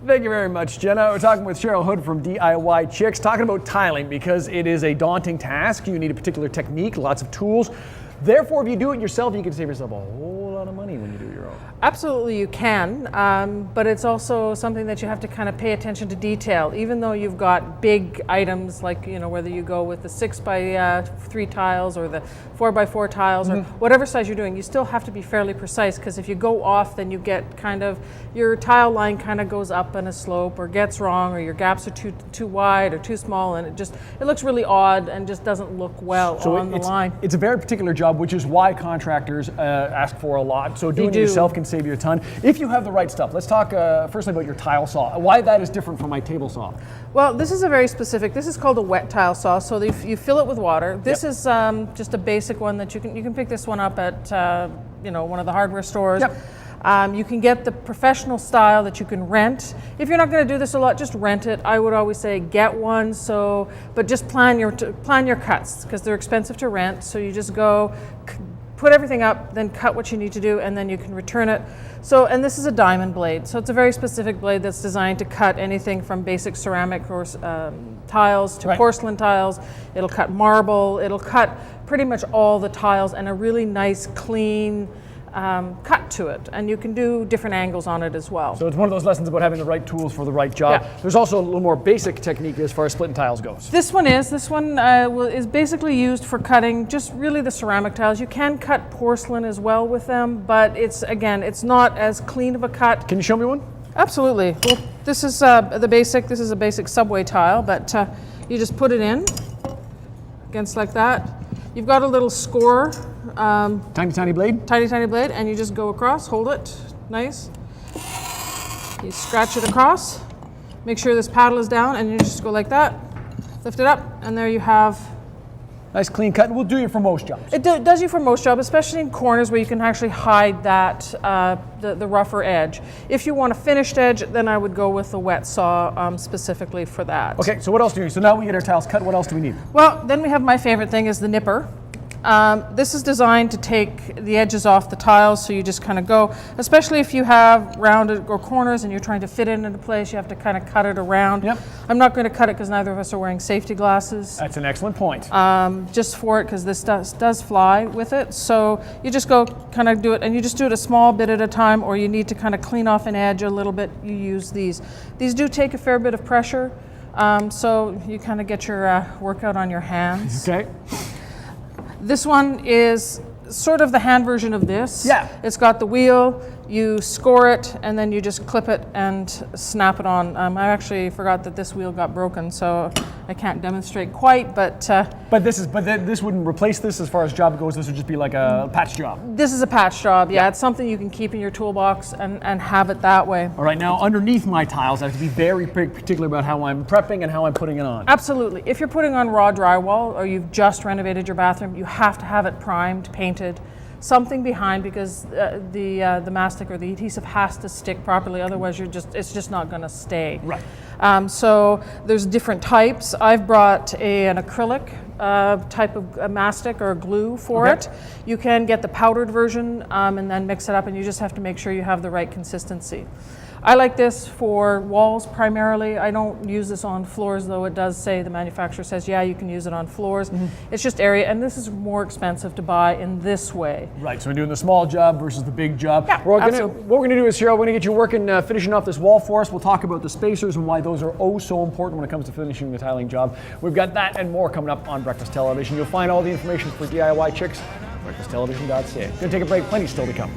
Thank you very much, Jenna. We're talking with Cheryl Hood from D.I.Y Chix, talking about tiling because it is a daunting task. You need a particular technique, lots of tools. Therefore, if you do it yourself, you can save yourself a whole lot of money when you do it your own. Absolutely, you can, but it's also something that you have to kind of pay attention to detail. Even though you've got big items, like whether you go with the 6x3 tiles or the 4x4 tiles or whatever size you're doing, you still have to be fairly precise, because if you go off, then you get kind of your tile line kind of goes up in a slope or gets wrong, or your gaps are too wide or too small, and it looks really odd and just doesn't look well on the line. It's a very particular job, which is why contractors ask for a lot. So doing it yourself can save you a ton if you have the right stuff. Let's talk firstly about your tile saw. Why that is different from my table saw. Well, this is a very specific. This is called a wet tile saw. So you fill it with water. This is just a basic one that you can pick this one up at one of the hardware stores. You can get the professional style that you can rent. If you're not going to do this a lot, just rent it. I would always say get one. But just plan your cuts, because they're expensive to rent. So you just go, put everything up, then cut what you need to do, and then you can return it. And this is a diamond blade. So it's a very specific blade that's designed to cut anything from basic ceramic or tiles to porcelain tiles. It'll cut marble. It'll cut pretty much all the tiles, and a really nice, clean cut to it, and you can do different angles on it as well. So it's one of those lessons about having the right tools for the right job. There's also a little more basic technique as far as splitting tiles goes. This one is basically used for cutting just really the ceramic tiles. You can cut porcelain as well with them, but it's not as clean of a cut. Can you show me one? Absolutely. Well, this is This is a basic subway tile, but you just put it in against like that. You've got a little score. Tiny blade? Tiny blade, and you just go across, hold it, nice. You scratch it across, make sure this paddle is down, and you just go like that, lift it up, and there you have. Nice clean cut. We'll do it for most jobs. It does you for most jobs, especially in corners where you can actually hide that, the rougher edge. If you want a finished edge, then I would go with the wet saw specifically for that. Okay, so what else do we need? So now we get our tiles cut, what else do we need? Well, then we have my favorite thing is the nipper. This is designed to take the edges off the tiles, so you just kind of go, especially if you have rounded or corners and you're trying to fit it into place, you have to kind of cut it around. I'm not going to cut it because neither of us are wearing safety glasses. That's an excellent point. Just for it, because this does fly with it. So you just go kind of do it, and you just do it a small bit at a time, or you need to kind of clean off an edge a little bit, you use these. These do take a fair bit of pressure, so you kind of get your workout on your hands. Okay. This one is sort of the hand version of this. It's got the wheel, you score it, and then you just clip it and snap it on. I actually forgot that this wheel got broken, so I can't demonstrate quite, but this wouldn't replace this as far as job goes. This would just be like a patch job. This is a patch job, It's something you can keep in your toolbox and have it that way. All right, now underneath my tiles, I have to be very particular about how I'm prepping and how I'm putting it on. Absolutely. If you're putting on raw drywall, or you've just renovated your bathroom, you have to have it primed, painted, something behind, because the mastic or the adhesive has to stick properly. Otherwise, it's just not going to stay. Right. So there's different types. I've brought an acrylic type of mastic or glue for it. You can get the powdered version and then mix it up, and you just have to make sure you have the right consistency. I like this for walls primarily. I don't use this on floors, though it does say, the manufacturer says, yeah, you can use it on floors. It's just area, and this is more expensive to buy in this way. Right, so we're doing the small job versus the big job. What we're going to do is, Cheryl, we're going to get you working, finishing off this wall for us. We'll talk about the spacers and why those are oh so important when it comes to finishing the tiling job. We've got that and more coming up on Breakfast Television. You'll find all the information for D.I.Y Chix, breakfasttelevision.ca. Going to take a break, plenty still to come.